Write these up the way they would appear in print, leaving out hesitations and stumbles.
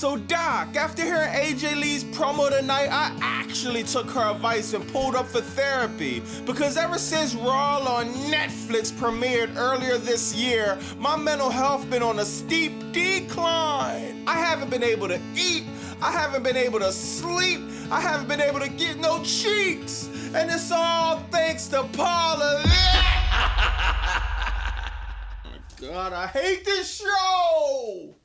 So Doc, after hearing AJ Lee's promo tonight, I actually took her advice and pulled up for therapy. Because ever since Raw on Netflix premiered earlier this year, my mental health been on a steep decline. I haven't been able to eat, I haven't been able to sleep, I haven't been able to get no cheeks. And it's all thanks to Paula. Oh my God, I hate this show.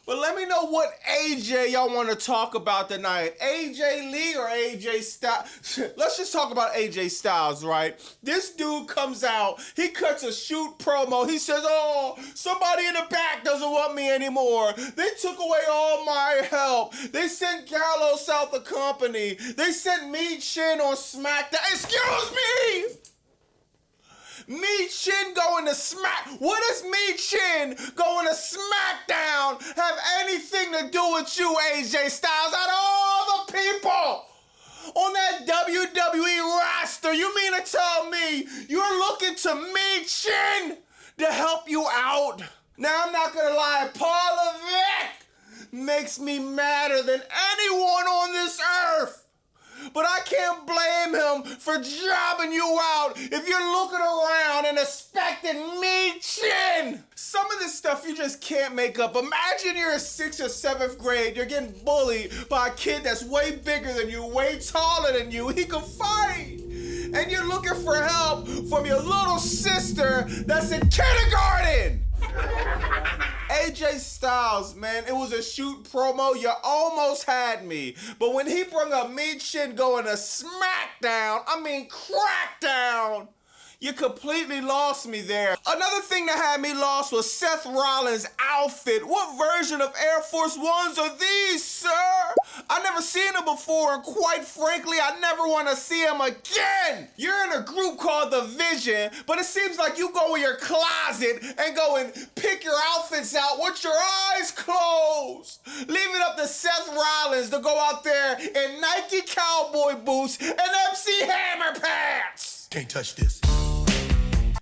But let me know what AJ y'all want to talk about tonight. AJ Lee or AJ Styles? Let's just talk about AJ Styles, right? This dude comes out, he cuts a shoot promo. He says, oh, somebody in the back doesn't want me anymore. They took away all my help. They sent Gallows out the company. They sent me Chin on SmackDown. Excuse me! Me Chin going to What does Me Chin going to SmackDown have anything to do with you, AJ Styles? Out of all the people on that WWE roster, you mean to tell me you're looking to Me Chin to help you out? Now, I'm not going to lie, Paula Vick makes me madder than anyone on this earth. But I can't blame him for jobbing you out if you're looking around and expecting Me Chin. Some of this stuff you just can't make up. Imagine you're in 6th or 7th grade, you're getting bullied by a kid that's way bigger than you, way taller than you. He can fight. And you're looking for help from your little sister that's in kindergarten. AJ Styles, man, it was a shoot promo. You almost had me. But when he brought up Me Chin going to SmackDown, I mean Crackdown, you completely lost me there. Another thing that had me lost was Seth Rollins' outfit. What version of Air Force Ones are these, sir? I've never seen them before, and quite frankly, I never want to see them again. You're in a group called The Vision, but it seems like you go in your closet and go and pick your outfits out with your eyes closed. Leave it up to Seth Rollins to go out there in Nike cowboy boots and MC Hammer pants. Can't touch this.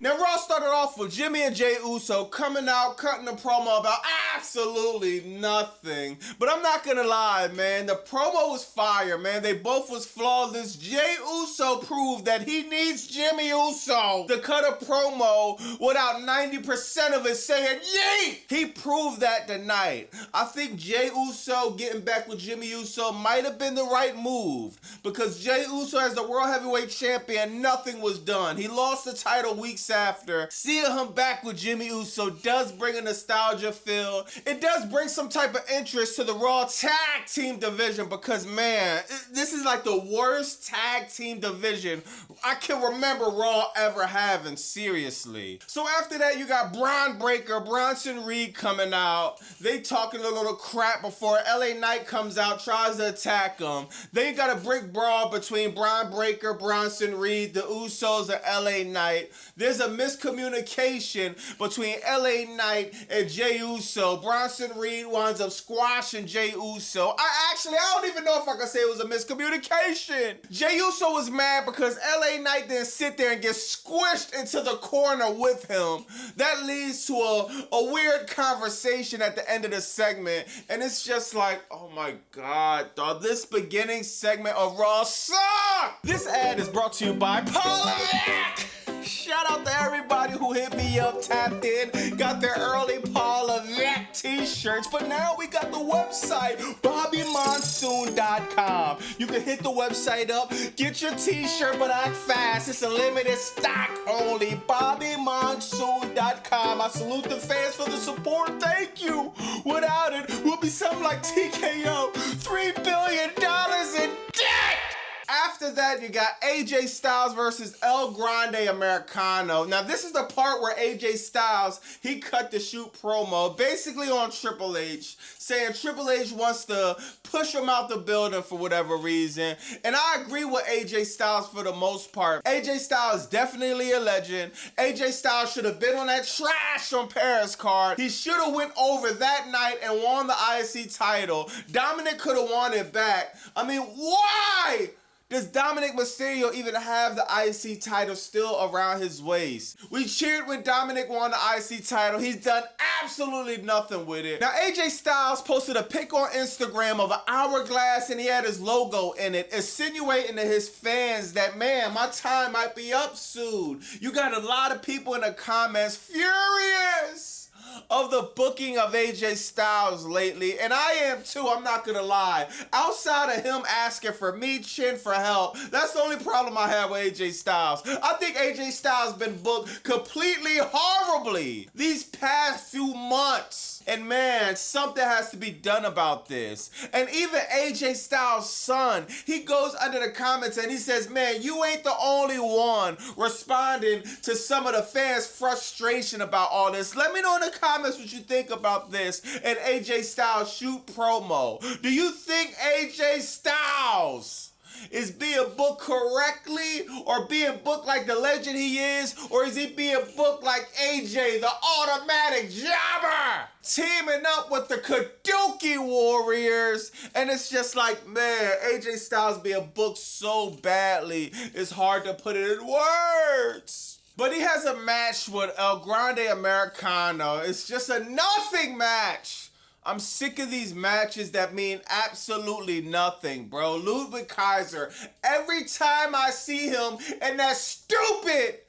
Now, Raw started off with Jimmy and Jey Uso coming out, cutting a promo about absolutely nothing. But I'm not gonna lie, man, the promo was fire, man. They both was flawless. Jey Uso proved that he needs Jimmy Uso to cut a promo without 90% of it saying yeet. He proved that tonight. I think Jey Uso getting back with Jimmy Uso might have been the right move, because Jey Uso as the World Heavyweight Champion, nothing was done. He lost the title weeks after. Seeing him back with Jimmy Uso does bring a nostalgia feel. It does bring some type of interest to the Raw Tag Team division, because, man, this is like the worst tag team division I can remember Raw ever having, seriously. So after that, you got Braun Breaker, Bronson Reed coming out. They talking a little crap before LA Knight comes out, tries to attack them. Then you got a brick brawl between Braun Breaker, Bronson Reed, the Usos, and LA Knight. There's a miscommunication between LA Knight and Jey Uso. Bronson Reed winds up squashing Jey Uso. I don't even know if I can say it was a miscommunication. Jey Uso was mad because LA Knight didn't sit there and get squished into the corner with him. That leads to a weird conversation at the end of the segment. And it's just like, oh my God, dog, this beginning segment of Raw sucked. This ad is brought to you by Paula Vick. Shout out to everybody who hit me up, tapped in, got their early Paula Vick t-shirts, but now we got the website, BobbyMonsoon.com. You can hit the website up, get your t-shirt, but act fast. It's a limited stock only, BobbyMonsoon.com. I salute the fans for the support, thank you. Without it, we'll be something like TKO, $3 billion in debt. After that, you got AJ Styles versus El Grande Americano. Now, this is the part where AJ Styles, he cut the shoot promo, basically on Triple H, saying Triple H wants to push him out the building for whatever reason. And I agree with AJ Styles for the most part. AJ Styles is definitely a legend. AJ Styles should have been on that trash on Paris card. He should have went over that night and won the IC title. Dominic could have won it back. I mean, why Does Dominic Mysterio even have the IC title still around his waist? We cheered when Dominic won the IC title. He's done absolutely nothing with it. Now, AJ Styles posted a pic on Instagram of an hourglass and he had his logo in it, insinuating to his fans that, man, my time might be up soon. You got a lot of people in the comments furious of the booking of AJ Styles lately, and I am too, I'm not gonna lie. Outside of him asking for me, Chin, for help, that's the only problem I have with AJ Styles. I think AJ Styles been booked completely horribly these past few months. And man, something has to be done about this. And even AJ Styles' son, he goes under the comments and he says, man, you ain't the only one responding to some of the fans' frustration about all this. Let me know in the comments what you think about this and AJ Styles' shoot promo. Do you think AJ Styles is being booked correctly or being booked like the legend he is, or is he being booked like AJ, the automatic jobber, teaming up with the Kabuki Warriors? And it's just like, man, AJ Styles being booked so badly, it's hard to put it in words. But he has a match with El Grande Americano. It's just a nothing match. I'm sick of these matches that mean absolutely nothing, bro. Ludwig Kaiser, every time I see him in that stupid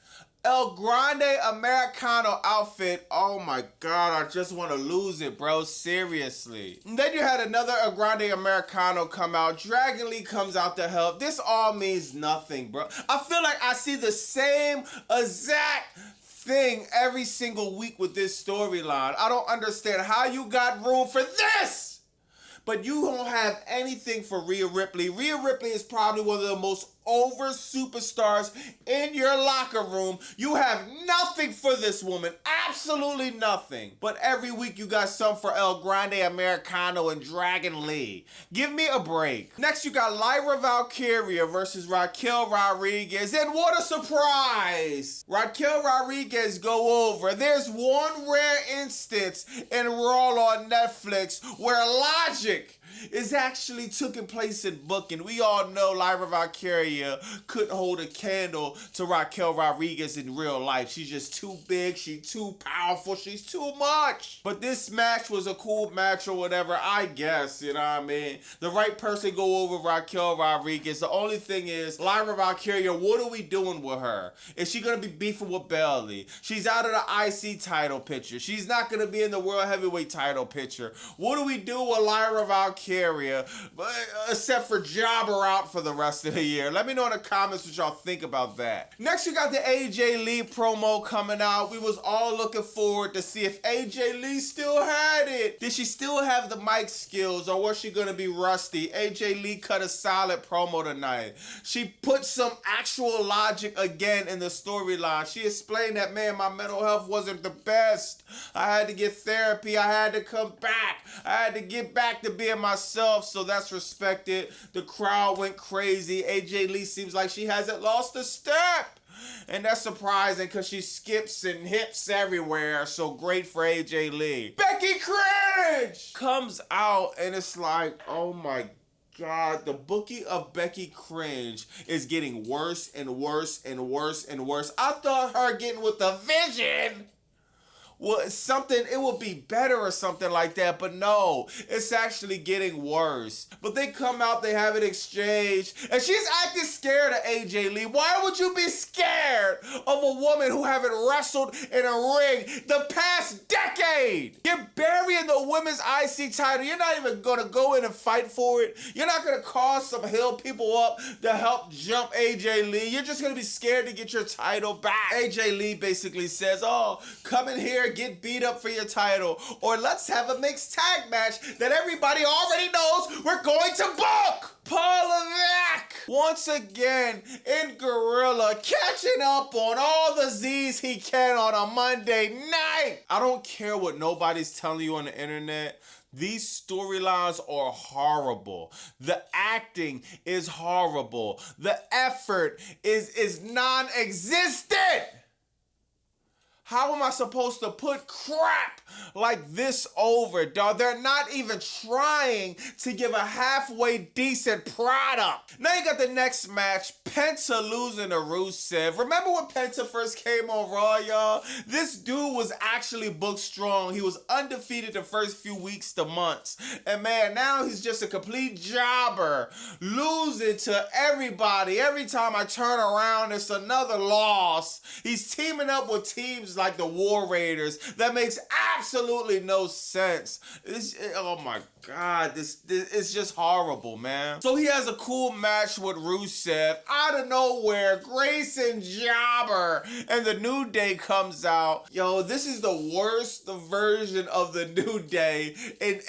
El Grande Americano outfit, oh my God, I just want to lose it, bro, seriously. And then you had another El Grande Americano come out. Dragon Lee comes out to help. This all means nothing, bro. I feel like I see the same exact thing every single week with this storyline. I don't understand how you got room for this, but you don't have anything for Rhea Ripley. Rhea Ripley is probably one of the most over superstars in your locker room. You have nothing for this woman, absolutely nothing. But every week you got some for El Grande Americano and Dragon Lee. Give me a break. Next you got Lyra Valkyria versus Raquel Rodriguez, and what a surprise! Raquel Rodriguez go over. There's one rare instance in Raw on Netflix where logic is actually taking place in booking. We all know Lyra Valkyria couldn't hold a candle to Raquel Rodriguez in real life. She's just too big, she's too powerful, she's too much. But this match was a cool match or whatever, I guess, you know what I mean? The right person go over Raquel Rodriguez. The only thing is, Lyra Valkyria, what are we doing with her? Is she gonna be beefing with Bayley? She's out of the IC title picture. She's not gonna be in the World Heavyweight title picture. What do we do with Lyra Valkyria? Except for Jobber out for the rest of the year. Let me know in the comments what y'all think about that. Next, you got the AJ Lee promo coming out. We was all looking forward to see if AJ Lee still had it. Did she still have the mic skills, or was she gonna be rusty? AJ Lee cut a solid promo tonight. She put some actual logic again in the storyline. She explained that, man, my mental health wasn't the best. I had to get therapy. I had to come back. I had to get back to being myself, so that's respected. The crowd went crazy. AJ Lee seems like she hasn't lost a step. And that's surprising because she skips and hips everywhere. So great for AJ Lee. Becky Cringe comes out and it's like, oh my God, the booking of Becky Cringe is getting worse and worse and worse and worse. I thought her getting with the Vision, well, something, it would be better or something like that, but no, it's actually getting worse. But they come out, they have an exchange, and she's acting scared of AJ Lee. Why would you be scared of a woman who haven't wrestled in a ring the past decade? You're burying the women's IC title. You're not even gonna go in and fight for it. You're not gonna call some hill people up to help jump AJ Lee. You're just gonna be scared to get your title back. AJ Lee basically says, oh, come in here, get beat up for your title, or let's have a mixed tag match that everybody already knows we're going to book. Paul Levesque, once again in Gorilla, catching up on all the Z's he can on a Monday night. I don't care what nobody's telling you on the internet. These storylines are horrible. The acting is horrible. The effort is non-existent. How am I supposed to put crap like this over, dog? They're not even trying to give a halfway decent product. Now you got the next match, Penta losing to Rusev. Remember when Penta first came on Raw, y'all? This dude was actually booked strong. He was undefeated the first few weeks to months. And man, now he's just a complete jobber, losing to everybody. Every time I turn around, it's another loss. He's teaming up with teams like the War Raiders. That makes absolutely no sense. Oh my God, this is just horrible, man. So he has a cool match with Rusev. Out of nowhere, Grayson Jobber and the New Day comes out. Yo, this is the worst version of the New Day in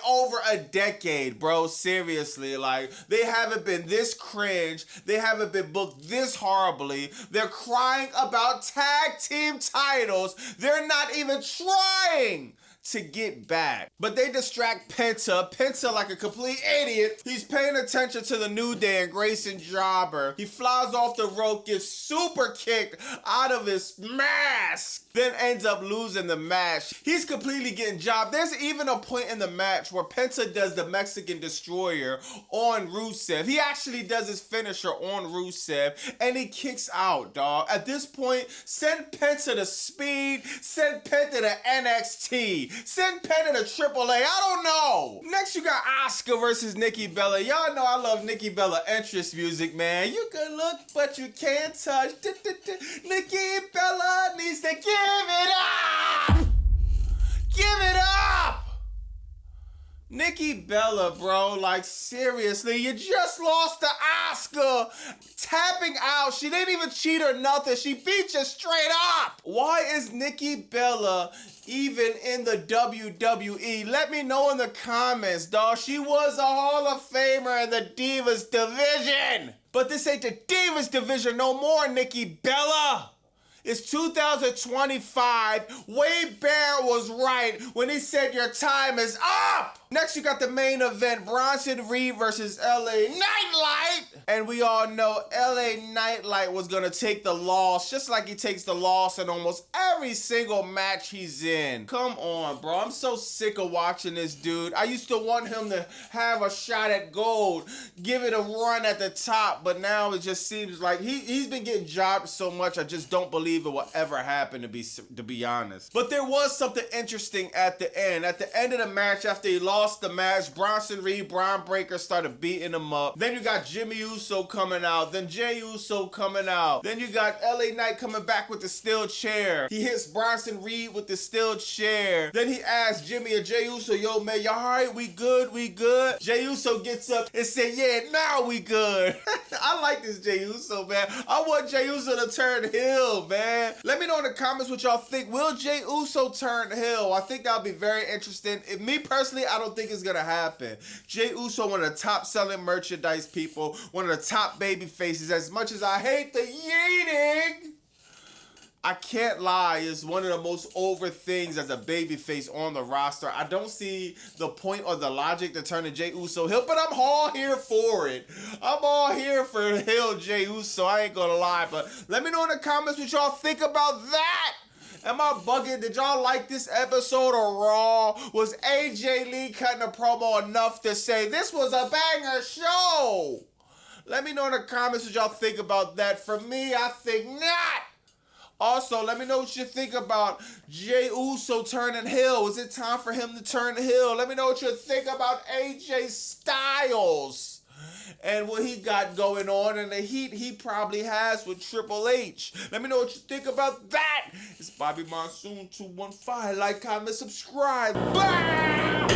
over a decade, bro. Seriously, like, they haven't been this cringe. They haven't been booked this horribly. They're crying about tag team titles. They're not even trying to get back. But they distract Penta. Penta, like a complete idiot, he's paying attention to the New Day and Grayson Jobber. He flies off the rope, gets super kicked out of his mask, then ends up losing the match. He's completely getting jobbed. There's even a point in the match where Penta does the Mexican Destroyer on Rusev. He actually does his finisher on Rusev, and he kicks out, dog. At this point, send Penta to Speed, send Penta to NXT, send Penta to AAA. I don't know. Next, you got Asuka versus Nikki Bella. Y'all know I love Nikki Bella entrance music, man. You can look, but you can't touch. Nikki Bella needs to give it up! Give it up! Nikki Bella, bro, like, seriously, you just lost to Asuka, tapping out. She didn't even cheat or nothing. She beat you straight up. Why is Nikki Bella even in the WWE? Let me know in the comments, dawg. She was a Hall of Famer in the Divas division. But this ain't the Divas division no more, Nikki Bella. It's 2025. Wade Barrett was right when he said your time is up. Next, you got the main event, Bronson Reed versus LA Nightlight. And we all know LA Nightlight was gonna take the loss, just like he takes the loss in almost every single match he's in. Come on, bro. I'm so sick of watching this dude. I used to want him to have a shot at gold, give it a run at the top, but now it just seems like he's been getting jobbed so much, I just don't believe it will ever happen, to be honest. But there was something interesting at the end. At the end of the match, after he lost the match, Bronson Reed, Braun Breaker started beating him up. Then you got Jimmy Uso coming out. Then Jey Uso coming out. Then you got LA Knight coming back with the steel chair. He hits Bronson Reed with the steel chair. Then he asks Jimmy and Jey Uso, yo, man, y'all all right? We good? We good? Jey Uso gets up and said, yeah, now we good. I like this Jey Uso, man. I want Jey Uso to turn heel, man. Let me know in the comments what y'all think. Will Jey Uso turn heel? I think that'll be very interesting. Me personally, I don't think it's gonna happen. Jey Uso, one of the top selling merchandise people, one of the top baby faces. As much as I hate the yeeting, I can't lie, is one of the most over things as a babyface on the roster. I don't see the point or the logic to turn to Jey Uso heel, but I'm all here for it. I'm all here for heel Jey Uso, I ain't gonna lie. But let me know in the comments what y'all think about that. Am I bugging? Did y'all like this episode of Raw? Was AJ Lee cutting a promo enough to say this was a banger show? Let me know in the comments what y'all think about that. For me, I think not. Also, let me know what you think about Jey Uso turning heel. Is it time for him to turn heel? Let me know what you think about AJ Styles and what he got going on and the heat he probably has with Triple H. Let me know what you think about that. It's Bobby Monsoon 215. Like, comment, subscribe. Bye!